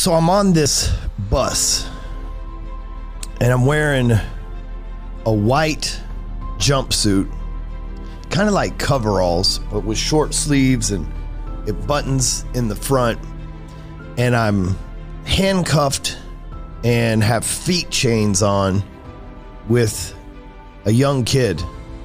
So I'm on this bus and I'm wearing a white jumpsuit, kind of like coveralls, but with short sleeves and it buttons in the front. And I'm handcuffed and have feet chains on with a young kid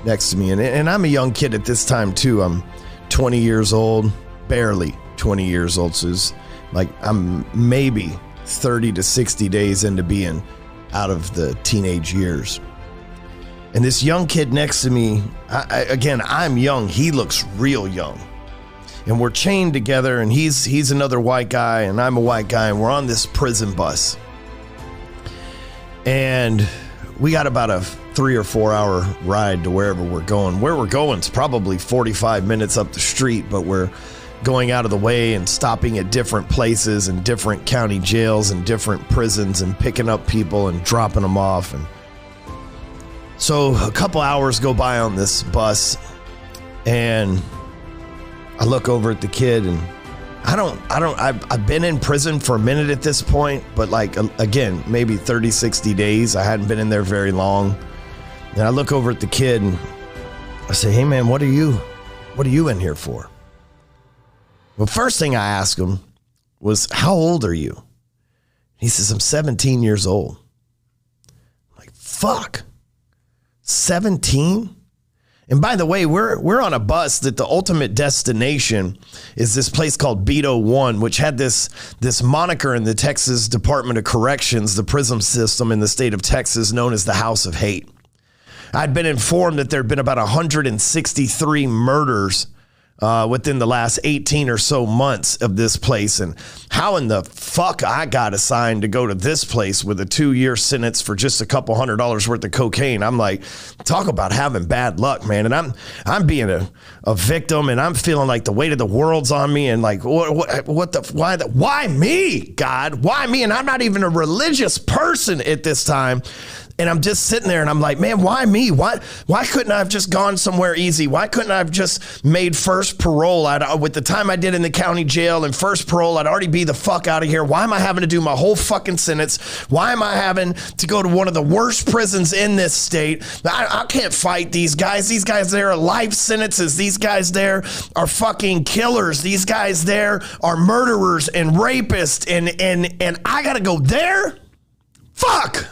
next to me. And I'm a young kid at this time too. I'm 20 years old, barely 20 years old. So it's like I'm maybe 30 to 60 days into being out of the teenage years. And this young kid next to me, I'm young. He looks real young. And we're chained together, and he's another white guy, and I'm a white guy, and we're on this prison bus. And we got about a 3 or 4 hour ride to wherever we're going. Where we're going is probably 45 minutes up the street, but we're going out of the way and stopping at different places and different county jails and different prisons and picking up people and dropping them off. And so a couple hours go by on this bus, and I look over at the kid, and I've been in prison for a minute at this point, but like, again, maybe 30, 60 days. I hadn't been in there very long. And I look over at the kid and I say, "Hey man, what are you in here for?" Well, first thing I asked him was, "How old are you?" He says, "I'm 17 years old. I'm like, fuck, 17? And by the way, we're on a bus that the ultimate destination is this place called Beto 1, which had this moniker in the Texas Department of Corrections, the prison system in the state of Texas, known as the House of Hate. I'd been informed that there'd been about 163 murders within the last 18 or so months of this place, and how in the fuck I got assigned to go to this place with a 2-year sentence for just a couple $100 worth of cocaine. I'm like, talk about having bad luck, man. And I'm being a victim, and I'm feeling like the weight of the world's on me, and like, why me, God? Why me? And I'm not even a religious person at this time. And I'm just sitting there and I'm like, man, why me? Why couldn't I have just gone somewhere easy? Why couldn't I have just made first parole? With the time I did in the county jail and first parole, I'd already be the fuck out of here. Why am I having to do my whole fucking sentence? Why am I having to go to one of the worst prisons in this state? I can't fight these guys. These guys there are life sentences. These guys there are fucking killers. These guys there are murderers and rapists. And I got to go there? Fuck.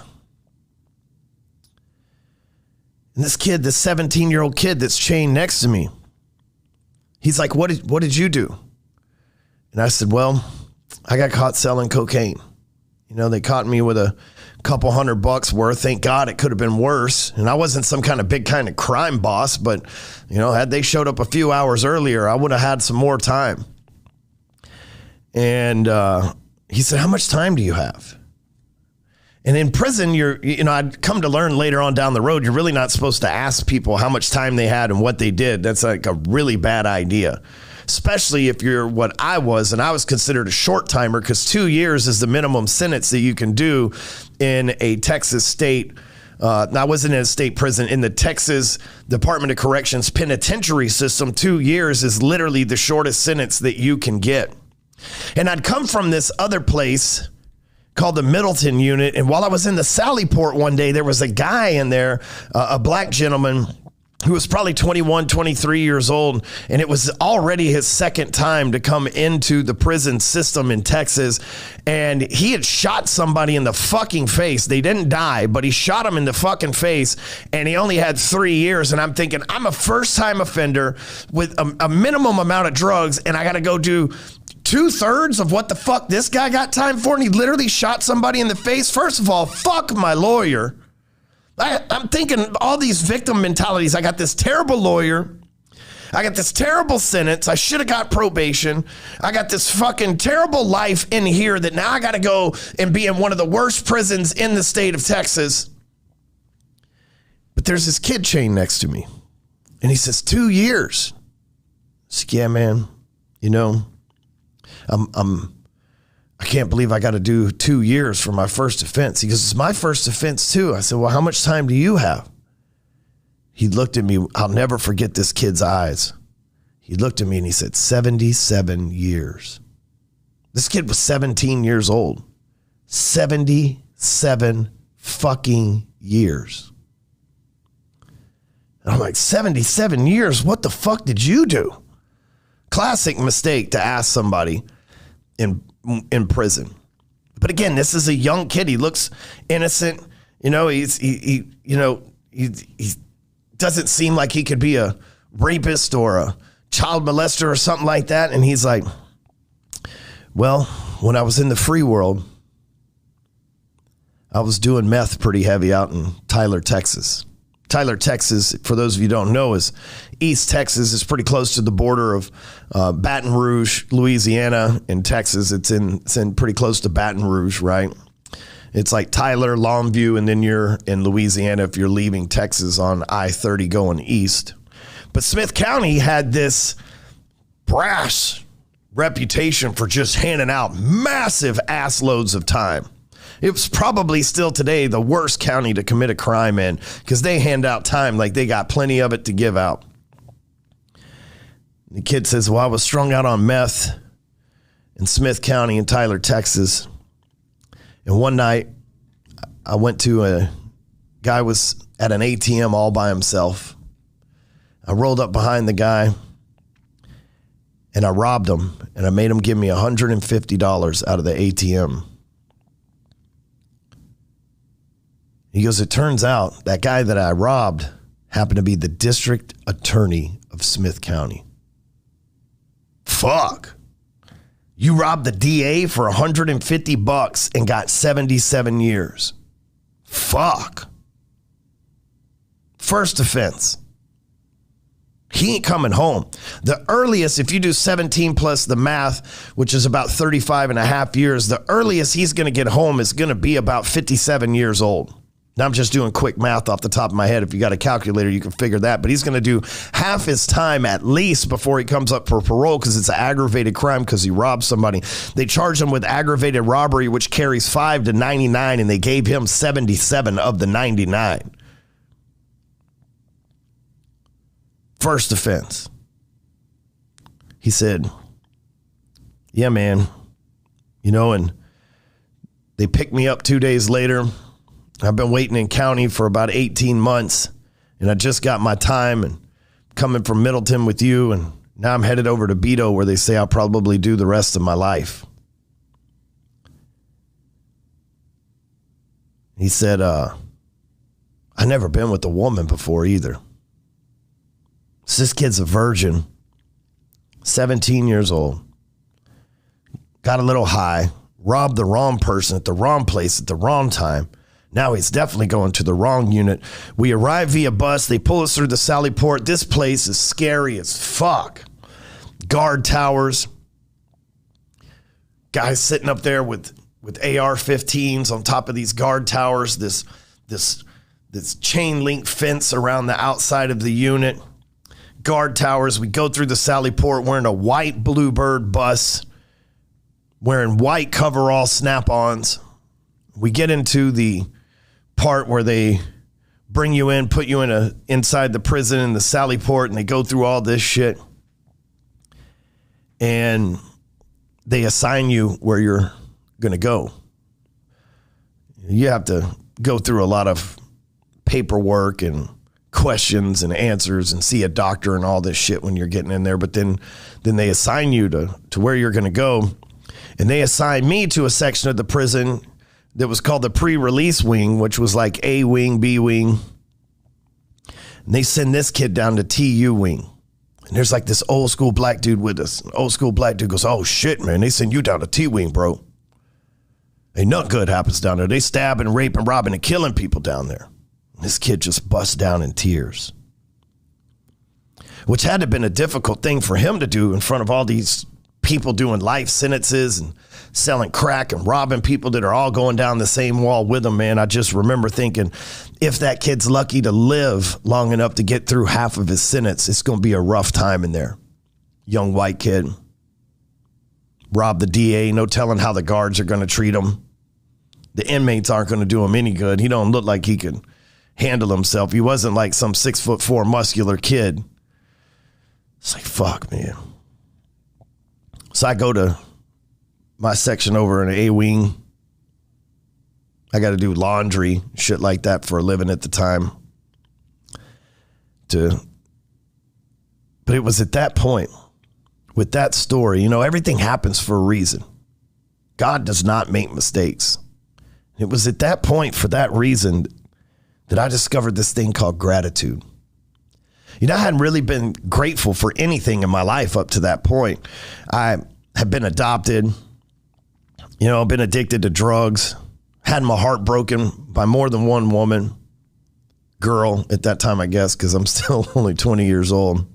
And this kid, this 17-year-old kid that's chained next to me, he's like, what did you do? And I said, well, I got caught selling cocaine. You know, they caught me with a couple $100 worth. Thank God, it could have been worse. And I wasn't some kind of big kind of crime boss, but, you know, had they showed up a few hours earlier, I would have had some more time. And he said, how much time do you have? And in prison, I'd come to learn later on down the road, you're really not supposed to ask people how much time they had and what they did. That's like a really bad idea, especially if you're what I was, and I was considered a short timer because 2 years is the minimum sentence that you can do in a Texas state. I wasn't in a state prison. In the Texas Department of Corrections penitentiary system, 2 years is literally the shortest sentence that you can get. And I'd come from this other place called the Middleton unit. And while I was in the Sally Port one day, there was a guy in there, a black gentleman who was probably 21, 23 years old. And it was already his second time to come into the prison system in Texas. And he had shot somebody in the fucking face. They didn't die, but he shot him in the fucking face. And he only had 3 years. And I'm thinking, I'm a first time offender with a minimum amount of drugs. And I got to go do 2/3 of what the fuck this guy got time for, and he literally shot somebody in the face. First of all, fuck my lawyer. I'm thinking all these victim mentalities. I got this terrible lawyer. I got this terrible sentence. I should have got probation. I got this fucking terrible life in here that now I got to go and be in one of the worst prisons in the state of Texas. But there's this kid chained next to me, and he says, 2 years. I said, yeah, man, you know, I can't believe I got to do 2 years for my first offense. He goes, it's my first offense too. I said, well, how much time do you have? He looked at me. I'll never forget this kid's eyes. He looked at me and he said, 77 years. This kid was 17 years old. 77 fucking years. And I'm like, 77 years? What the fuck did you do? Classic mistake to ask somebody in prison. But again, this is a young kid. He looks innocent. You know, he doesn't seem like he could be a rapist or a child molester or something like that. And he's like, well, when I was in the free world, I was doing meth pretty heavy out in Tyler, Texas. Tyler, Texas, for those of you who don't know, is East Texas. It's pretty close to the border of Baton Rouge, Louisiana, and Texas. It's in pretty close to Baton Rouge, right? It's like Tyler, Longview, and then you're in Louisiana if you're leaving Texas on I-30 going east. But Smith County had this brash reputation for just handing out massive ass loads of time. It was probably still today the worst county to commit a crime in because they hand out time like they got plenty of it to give out. The kid says, well, I was strung out on meth in Smith County in Tyler, Texas. And one night I went to a guy was at an ATM all by himself. I rolled up behind the guy and I robbed him and I made him give me $150 out of the ATM. He goes, it turns out that guy that I robbed happened to be the district attorney of Smith County. Fuck. You robbed the DA for $150 and got 77 years. Fuck. First offense. He ain't coming home. The earliest, if you do 17 plus the math, which is about 35 and a half years, the earliest he's going to get home is going to be about 57 years old. Now I'm just doing quick math off the top of my head. If you got a calculator, you can figure that. But he's going to do half his time at least before he comes up for parole because it's an aggravated crime because he robbed somebody. They charged him with aggravated robbery, which carries 5 to 99, and they gave him 77 of the 99. First offense. He said, yeah, man, you know, and they picked me up 2 days later. I've been waiting in county for about 18 months, and I just got my time and coming from Middleton with you, and now I'm headed over to Beto where they say I'll probably do the rest of my life. He said, I never been with a woman before either. So this kid's a virgin, 17 years old, got a little high, robbed the wrong person at the wrong place at the wrong time. Now he's definitely going to the wrong unit. We arrive via bus. They pull us through the Sally Port. This place is scary as fuck. Guard towers. Guys sitting up there with AR-15s on top of these guard towers. This chain link fence around the outside of the unit. Guard towers. We go through the Sally Port wearing a white Bluebird bus, wearing white coverall snap-ons. We get into the part where they bring you in, put you inside the prison in the Sally Port, and they go through all this shit. And they assign you where you're going to go. You have to go through a lot of paperwork and questions and answers and see a doctor and all this shit when you're getting in there. But then they assign you to where you're going to go. And they assigned me to a section of the prison that was called the pre-release wing, which was like A wing, B wing. And they send this kid down to TU wing. And there's like this old school black dude with us. An old school black dude goes, oh shit, man, they send you down to T wing, bro. Ain't nothing good happens down there. They stab and rape and robbing and killing people down there. And this kid just busts down in tears. Which had to have been a difficult thing for him to do in front of all these people doing life sentences and selling crack and robbing people that are all going down the same wall with them, man. I just remember thinking, if that kid's lucky to live long enough to get through half of his sentence, it's going to be a rough time in there. Young white kid. Robbed the DA, no telling how the guards are going to treat him. The inmates aren't going to do him any good. He don't look like he can handle himself. He wasn't like some 6'4" muscular kid. It's like, fuck, man. So I go to my section over in A wing. I got to do laundry, shit like that for a living at the time. But it was at that point with that story, everything happens for a reason. God does not make mistakes. It was at that point for that reason that I discovered this thing called gratitude. I hadn't really been grateful for anything in my life up to that point. I had been adopted, been addicted to drugs, had my heart broken by more than one woman, girl at that time, I guess, because I'm still only 20 years old.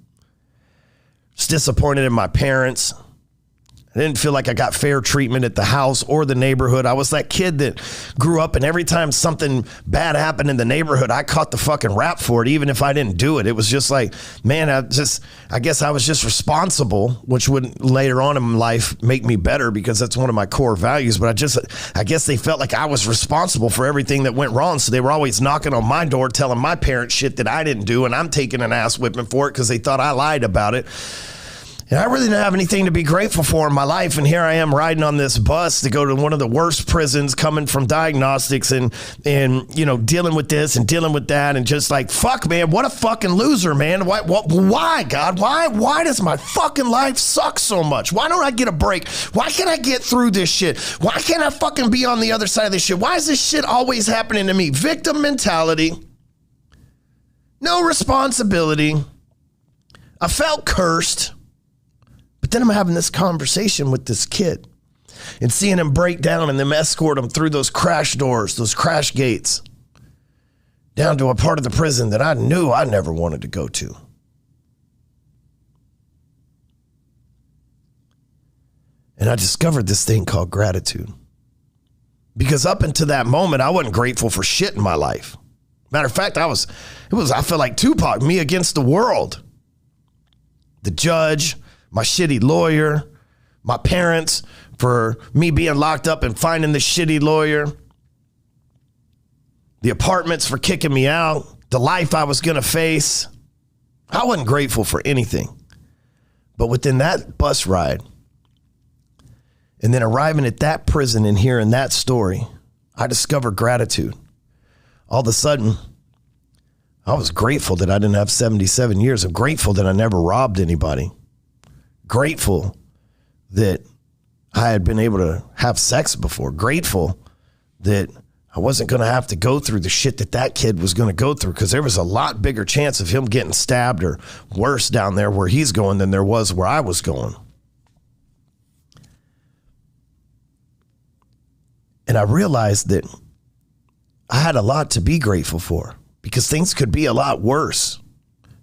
Just disappointed in my parents. I didn't feel like I got fair treatment at the house or the neighborhood. I was that kid that grew up, and every time something bad happened in the neighborhood, I caught the fucking rap for it, even if I didn't do it. It was just like, man, I guess I was just responsible, which would later on in life make me better because that's one of my core values. But I guess they felt like I was responsible for everything that went wrong. So they were always knocking on my door, telling my parents shit that I didn't do, and I'm taking an ass whipping for it because they thought I lied about it. And I really didn't have anything to be grateful for in my life. And here I am riding on this bus to go to one of the worst prisons, coming from diagnostics and dealing with this and dealing with that. And just like, fuck, man, what a fucking loser, man. Why, God? Why does my fucking life suck so much? Why don't I get a break? Why can't I get through this shit? Why can't I fucking be on the other side of this shit? Why is this shit always happening to me? Victim mentality. No responsibility. I felt cursed. But then I'm having this conversation with this kid and seeing him break down and them escort him through those crash doors, those crash gates, down to a part of the prison that I knew I never wanted to go to. And I discovered this thing called gratitude. Because up until that moment, I wasn't grateful for shit in my life. Matter of fact, I felt like Tupac, me against the world. The judge, my shitty lawyer, my parents for me being locked up and finding the shitty lawyer, the apartments for kicking me out, the life I was going to face. I wasn't grateful for anything. But within that bus ride, and then arriving at that prison and hearing that story, I discovered gratitude. All of a sudden, I was grateful that I didn't have 77 years. I'm grateful that I never robbed anybody. Grateful that I had been able to have sex before. Grateful that I wasn't going to have to go through the shit that kid was going to go through, because there was a lot bigger chance of him getting stabbed or worse down there where he's going than there was where I was going. And I realized that I had a lot to be grateful for because things could be a lot worse.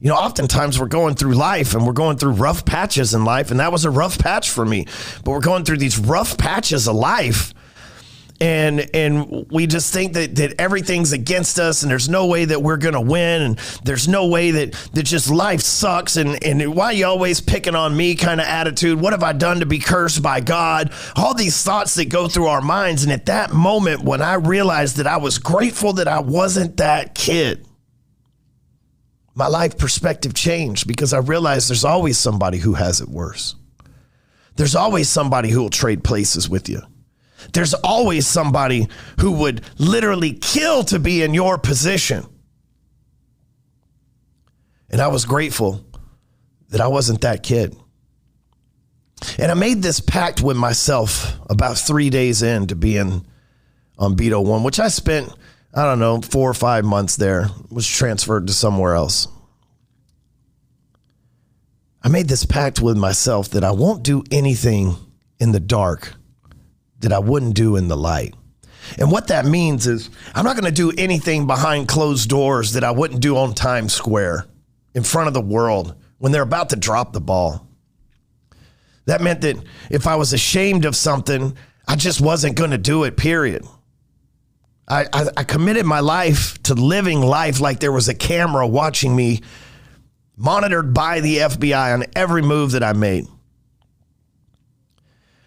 Oftentimes we're going through life and we're going through rough patches in life, and that was a rough patch for me. But we're going through these rough patches of life, and we just think that everything's against us, and there's no way that we're going to win, and there's no way that just life sucks, and why are you always picking on me kind of attitude? What have I done to be cursed by God? All these thoughts that go through our minds. And at that moment, when I realized that I was grateful that I wasn't that kid, my life perspective changed, because I realized there's always somebody who has it worse. There's always somebody who will trade places with you. There's always somebody who would literally kill to be in your position. And I was grateful that I wasn't that kid. And I made this pact with myself about 3 days into being on Beto 1, which I spent, 4 or 5 months there, was transferred to somewhere else. I made this pact with myself that I won't do anything in the dark that I wouldn't do in the light. And what that means is I'm not going to do anything behind closed doors that I wouldn't do on Times Square in front of the world when they're about to drop the ball. That meant that if I was ashamed of something, I just wasn't going to do it, period. I committed my life to living life like there was a camera watching me, monitored by the FBI on every move that I made.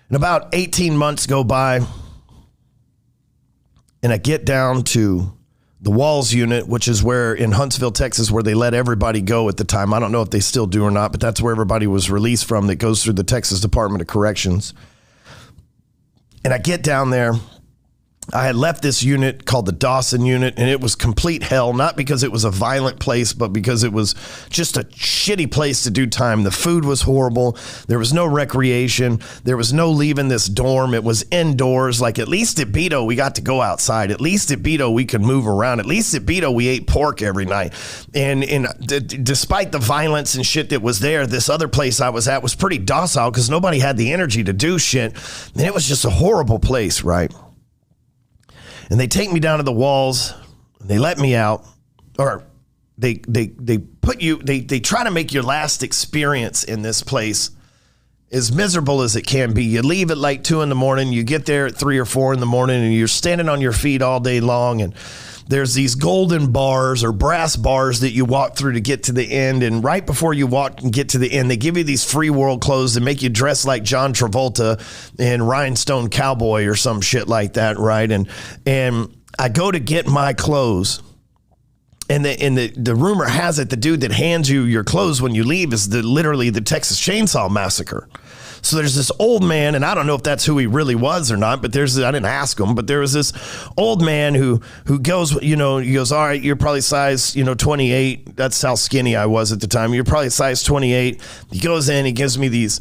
And about 18 months go by, and I get down to the Walls unit, which is where in Huntsville, Texas, where they let everybody go at the time. I don't know if they still do or not, but that's where everybody was released from that goes through the Texas Department of Corrections. And I get down there. I had left this unit called the Dawson unit, and it was complete hell, not because it was a violent place, but because it was just a shitty place to do time. The food was horrible. There was no recreation. There was no leaving this dorm. It was indoors. Like, at least at Beto, we got to go outside. At least at Beto, we could move around. At least at Beto, we ate pork every night. And despite the violence and shit that was there, this other place I was at was pretty docile because nobody had the energy to do shit. And it was just a horrible place, right? And they take me down to the walls, and they let me out, or they put you, they try to make your last experience in this place as miserable as it can be. You leave at like 2 a.m, you get there at 3 or 4 a.m, and you're standing on your feet all day long, and there's these golden bars or brass bars that you walk through to get to the end. And right before you walk and get to the end, they give you these free world clothes that make you dress like John Travolta in Rhinestone Cowboy or some shit like that, right? And I go to get my clothes, and the rumor has it the dude that hands you your clothes when you leave is literally the Texas Chainsaw Massacre. So there's this old man, and I don't know if that's who he really was or not, but I didn't ask him, but there was this old man who goes, he goes, all right, you're probably size, 28. That's how skinny I was at the time. You're probably size 28. He goes in, he gives me these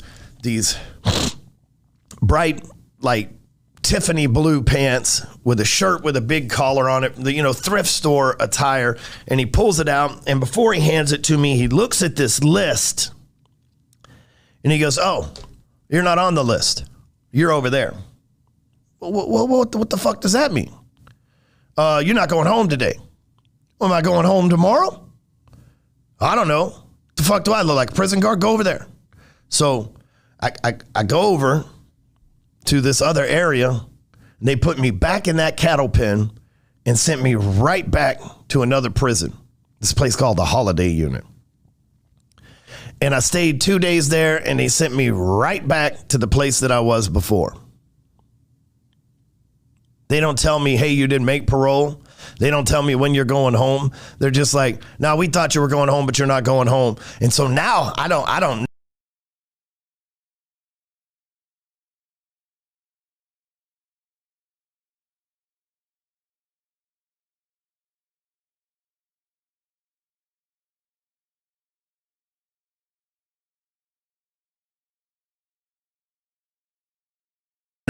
bright, like Tiffany blue pants with a shirt with a big collar on it, thrift store attire, and he pulls it out, and before he hands it to me, he looks at this list, and he goes, oh, you're not on the list. You're over there. What the fuck does that mean? You're not going home today. Well, am I going home tomorrow? I don't know. The fuck do I look like? A prison guard? Go over there. So I go over to this other area, and they put me back in that cattle pen and sent me right back to another prison. This place called the Holiday Unit. And I stayed 2 days there, and they sent me right back to the place that I was before. They don't tell me, hey, you didn't make parole. They don't tell me when you're going home. They're just like, no, we thought you were going home, but you're not going home. And so now I don't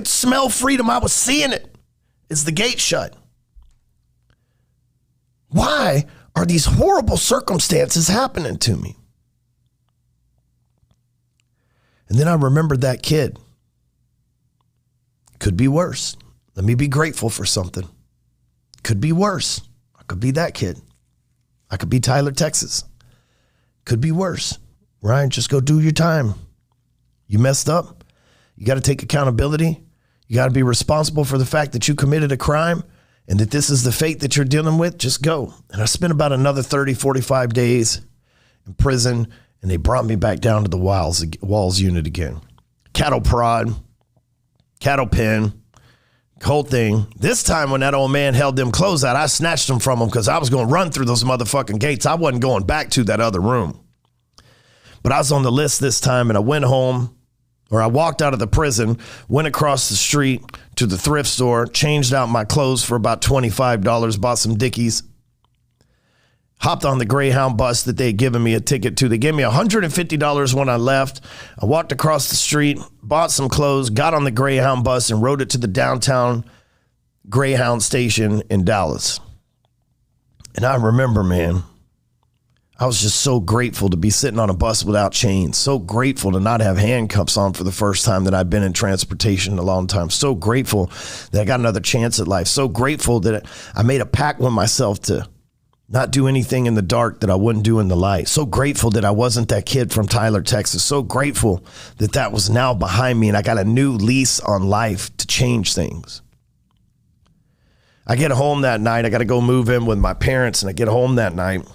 smell freedom. I was seeing it. It's the gate shut. Why are these horrible circumstances happening to me? And then I remembered that kid. Could be worse. Let me be grateful for something. Could be worse. I could be that kid. I could be Tyler, Texas. Could be worse. Ryan, just go do your time. You messed up. You got to take accountability. You got to be responsible for the fact that you committed a crime and that this is the fate that you're dealing with. Just go. And I spent about another 30, 45 days in prison, and they brought me back down to the Walls unit again. Cattle prod, cattle pen, whole thing. This time when that old man held them clothes out, I snatched them from him because I was going to run through those motherfucking gates. I wasn't going back to that other room. But I was on the list this time, and I went home. Or I walked out of the prison, went across the street to the thrift store, changed out my clothes for about $25, bought some Dickies, hopped on the Greyhound bus that they had given me a ticket to. They gave me $150 when I left. I walked across the street, bought some clothes, got on the Greyhound bus, and rode it to the downtown Greyhound station in Dallas. And I remember, man, I was just so grateful to be sitting on a bus without chains. So grateful to not have handcuffs on for the first time that I've been in transportation in a long time. So grateful that I got another chance at life. So grateful that I made a pact with myself to not do anything in the dark that I wouldn't do in the light. So grateful that I wasn't that kid from Tyler, Texas. So grateful that that was now behind me and I got a new lease on life to change things. I get home that night. I got to go move in with my parents, and I get home that night.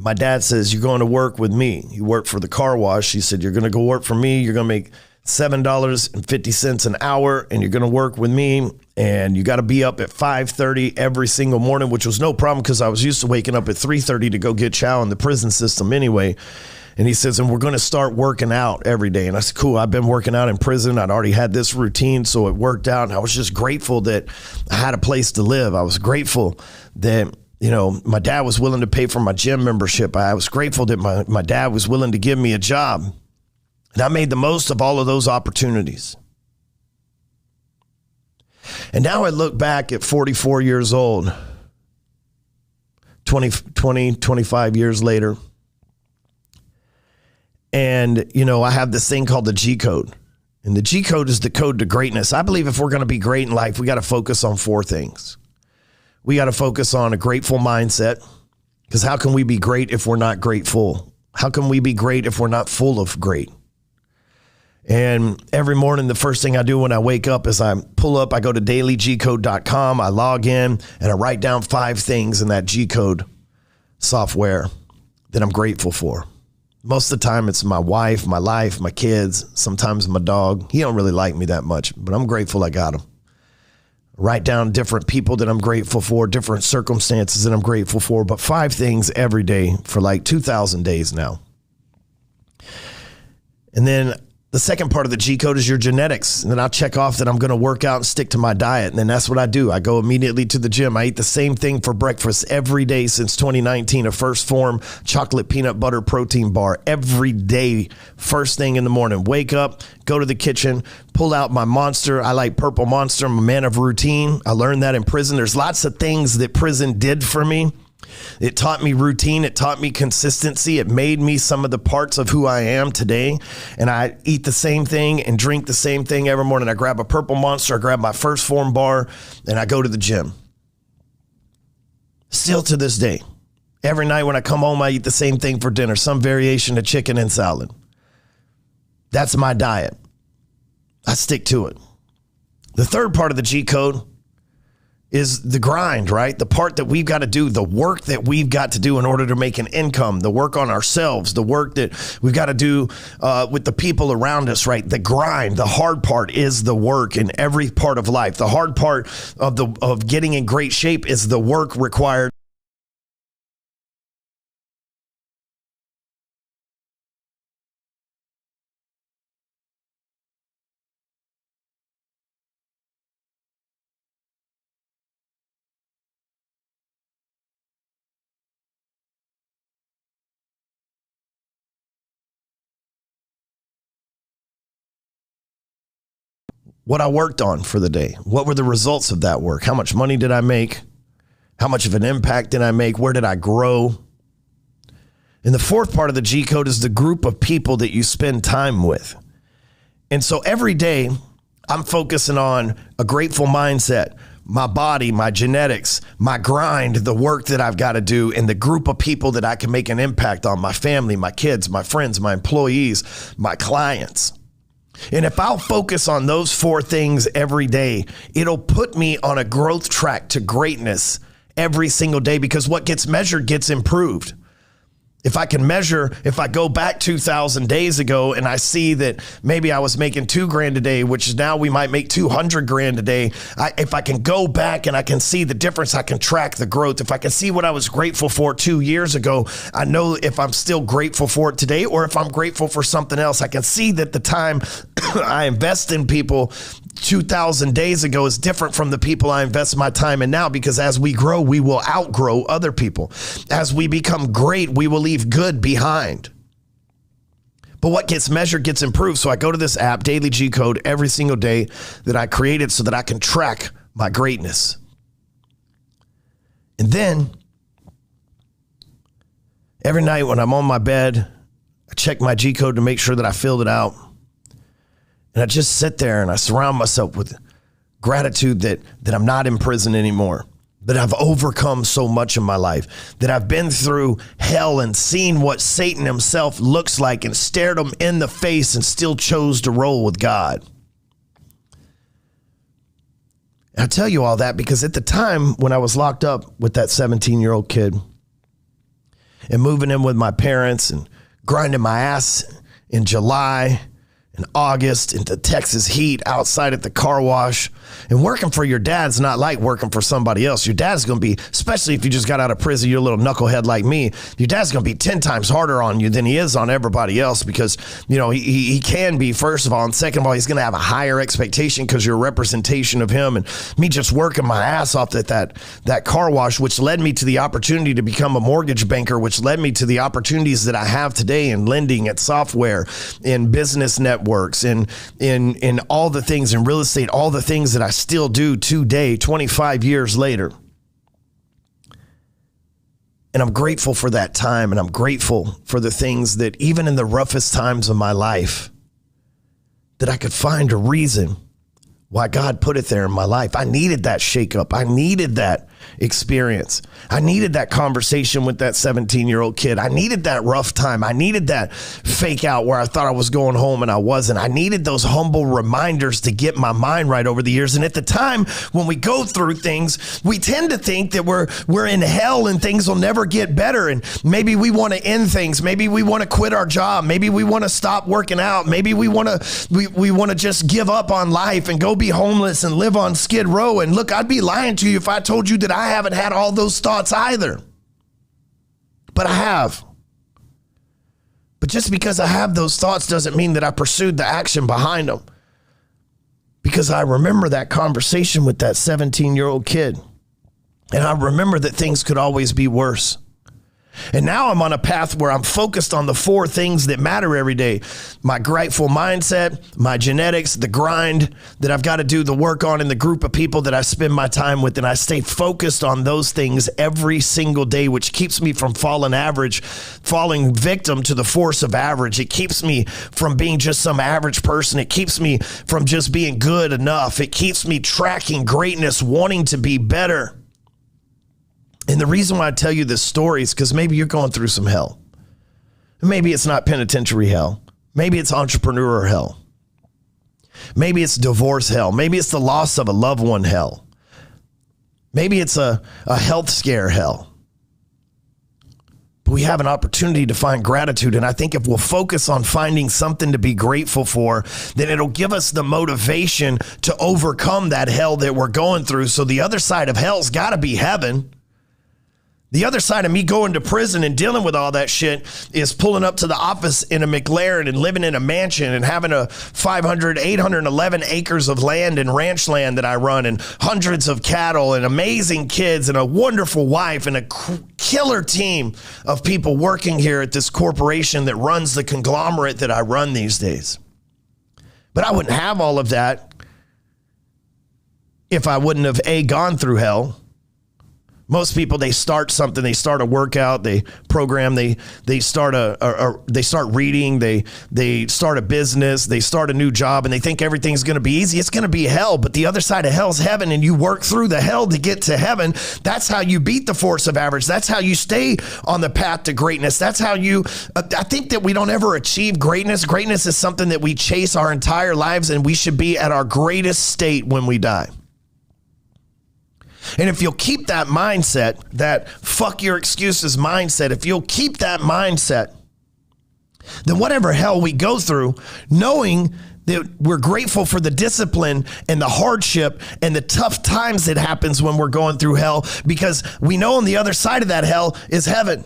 My dad says, you're going to work with me. You work for the car wash. He said, you're going to go work for me. You're going to make $7.50 an hour, and you're going to work with me. And you got to be up at 5:30 every single morning, which was no problem because I was used to waking up at 3:30 to go get chow in the prison system anyway. And he says, and we're going to start working out every day. And I said, cool. I've been working out in prison. I'd already had this routine, so it worked out. And I was just grateful that I had a place to live. I was grateful that, you know, my dad was willing to pay for my gym membership. I was grateful that my dad was willing to give me a job. And I made the most of all of those opportunities. And now I look back at 44 years old, 25 years later. And, you know, I have this thing called the G code. And the G code is the code to greatness. I believe if we're going to be great in life, we got to focus on 4 things. We got to focus on a grateful mindset, because how can we be great if we're not grateful? How can we be great if we're not full of great? And every morning, the first thing I do when I wake up is I pull up, I go to dailygcode.com, I log in, and I write down 5 things in that G code software that I'm grateful for. Most of the time, it's my wife, my life, my kids, sometimes my dog. He don't really like me that much, but I'm grateful I got him. Write down different people that I'm grateful for, different circumstances that I'm grateful for, but 5 things every day for like 2,000 days now. And then the second part of the G code is your genetics. And then I'll check off that I'm going to work out and stick to my diet. And then that's what I do. I go immediately to the gym. I eat the same thing for breakfast every day since 2019, a First Form chocolate peanut butter protein bar every day. First thing in the morning, wake up, go to the kitchen, pull out my Monster. I like Purple Monster. I'm a man of routine. I learned that in prison. There's lots of things that prison did for me. It taught me routine. It taught me consistency. It made me some of the parts of who I am today. And I eat the same thing and drink the same thing every morning. I grab a Purple Monster, I grab my First Form bar, and I go to the gym. Still to this day, every night when I come home, I eat the same thing for dinner, some variation of chicken and salad. That's my diet. I stick to it. The third part of the G code is the grind, right? The part that we've got to do, the work that we've got to do in order to make an income, the work on ourselves, the work that we've got to do with the people around us, right? The grind, the hard part is the work in every part of life. The hard part of getting in great shape is the work required. What I worked on for the day. What were the results of that work? How much money did I make? How much of an impact did I make? Where did I grow? And the fourth part of the G code is the group of people that you spend time with. And so every day I'm focusing on a grateful mindset, my body, my genetics, my grind, the work that I've got to do, and the group of people that I can make an impact on, my family, my kids, my friends, my employees, my clients. And if I'll focus on those 4 things every day, it'll put me on a growth track to greatness every single day, because what gets measured gets improved. If I can measure, if I go back 2,000 days ago and I see that maybe I was making $2,000 a day, which is now we might make $200,000 a day. If I can go back and I can see the difference, I can track the growth. If I can see what I was grateful for 2 years ago, I know if I'm still grateful for it today, or if I'm grateful for something else. I can see that the time I invest in people 2,000 days ago is different from the people I invest my time in now, because as we grow, we will outgrow other people. As we become great, we will leave good behind. But what gets measured gets improved. So I go to this app, Daily G Code, every single day that I created so that I can track my greatness. And then every night when I'm on my bed, I check my G Code to make sure that I filled it out. And I just sit there and I surround myself with gratitude that I'm not in prison anymore, that I've overcome so much in my life, that I've been through hell and seen what Satan himself looks like and stared him in the face and still chose to roll with God. And I tell you all that because at the time when I was locked up with that 17-year-old kid and moving in with my parents and grinding my ass in July, in August into Texas heat outside at the car wash. And working for your dad's not like working for somebody else. Your dad's going to be, especially if you just got out of prison, you're a little knucklehead like me, your dad's going to be 10 times harder on you than he is on everybody else because, he can be, first of all. And second of all, he's going to have a higher expectation because you're a representation of him. And me just working my ass off at that car wash, which led me to the opportunity to become a mortgage banker, which led me to the opportunities that I have today in lending, at software, in business networks, in all the things in real estate, all the things that I still do today, 25 years later. And I'm grateful for that time. And I'm grateful for the things that even in the roughest times of my life, that I could find a reason why God put it there in my life. I needed that shakeup. I needed that experience. I needed that conversation with that 17-year-old kid. I needed that rough time. I needed that fake out where I thought I was going home and I wasn't. I needed those humble reminders to get my mind right over the years. And at the time when we go through things, we tend to think that we're in hell and things will never get better. And maybe we want to end things. Maybe we want to quit our job. Maybe we want to stop working out. Maybe we want to just give up on life and go be homeless and live on Skid Row. And look, I'd be lying to you if I told you that I haven't had all those thoughts either. But I have. But just because I have those thoughts doesn't mean that I pursued the action behind them. Because I remember that conversation with that 17-year-old kid. And I remember that things could always be worse. And now I'm on a path where I'm focused on the 4 things that matter every day. My grateful mindset, my genetics, the grind that I've got to do the work on, and the group of people that I spend my time with. And I stay focused on those things every single day, which keeps me from falling victim to the force of average. It keeps me from being just some average person. It keeps me from just being good enough. It keeps me tracking greatness, wanting to be better. And the reason why I tell you this story is because maybe you're going through some hell. Maybe it's not penitentiary hell. Maybe it's entrepreneur hell. Maybe it's divorce hell. Maybe it's the loss of a loved one hell. Maybe it's a health scare hell. But we have an opportunity to find gratitude. And I think if we'll focus on finding something to be grateful for, then it'll give us the motivation to overcome that hell that we're going through. So the other side of hell's got to be heaven. The other side of me going to prison and dealing with all that shit is pulling up to the office in a McLaren and living in a mansion and having 811 acres of land and ranch land that I run, and hundreds of cattle and amazing kids and a wonderful wife and a killer team of people working here at this corporation that runs the conglomerate that I run these days. But I wouldn't have all of that if I wouldn't have gone through hell. Most people, they start something, they start a workout, they program, they start they start reading, they start a business, they start a new job, and they think everything's going to be easy. It's going to be hell, but the other side of hell's heaven, and you work through the hell to get to heaven. That's how you beat the force of average. That's how you stay on the path to greatness. That's how you, I think that we don't ever achieve greatness. Greatness is something that we chase our entire lives, and we should be at our greatest state when we die. And if you'll keep that mindset, that fuck your excuses mindset, if you'll keep that mindset, then whatever hell we go through, knowing that we're grateful for the discipline and the hardship and the tough times that happens when we're going through hell, because we know on the other side of that hell is heaven.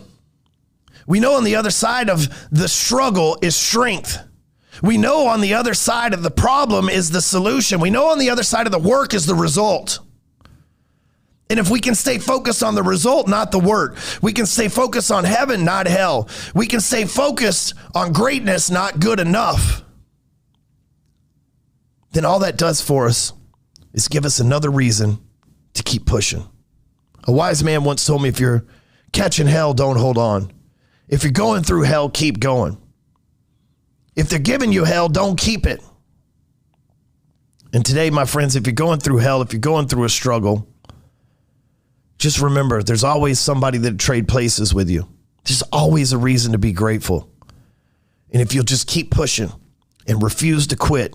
We know on the other side of the struggle is strength. We know on the other side of the problem is the solution. We know on the other side of the work is the result. And if we can stay focused on the result, not the work, we can stay focused on heaven, not hell. We can stay focused on greatness, not good enough. Then all that does for us is give us another reason to keep pushing. A wise man once told me, if you're catching hell, don't hold on. If you're going through hell, keep going. If they're giving you hell, don't keep it. And today, my friends, if you're going through hell, if you're going through a struggle, just remember, there's always somebody that trade places with you. There's always a reason to be grateful. And if you'll just keep pushing and refuse to quit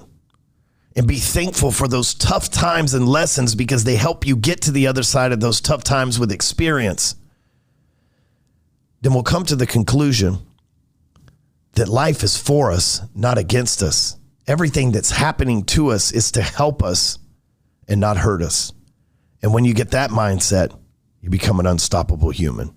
and be thankful for those tough times and lessons, because they help you get to the other side of those tough times with experience, then we'll come to the conclusion that life is for us, not against us. Everything that's happening to us is to help us and not hurt us. And when you get that mindset, you become an unstoppable human.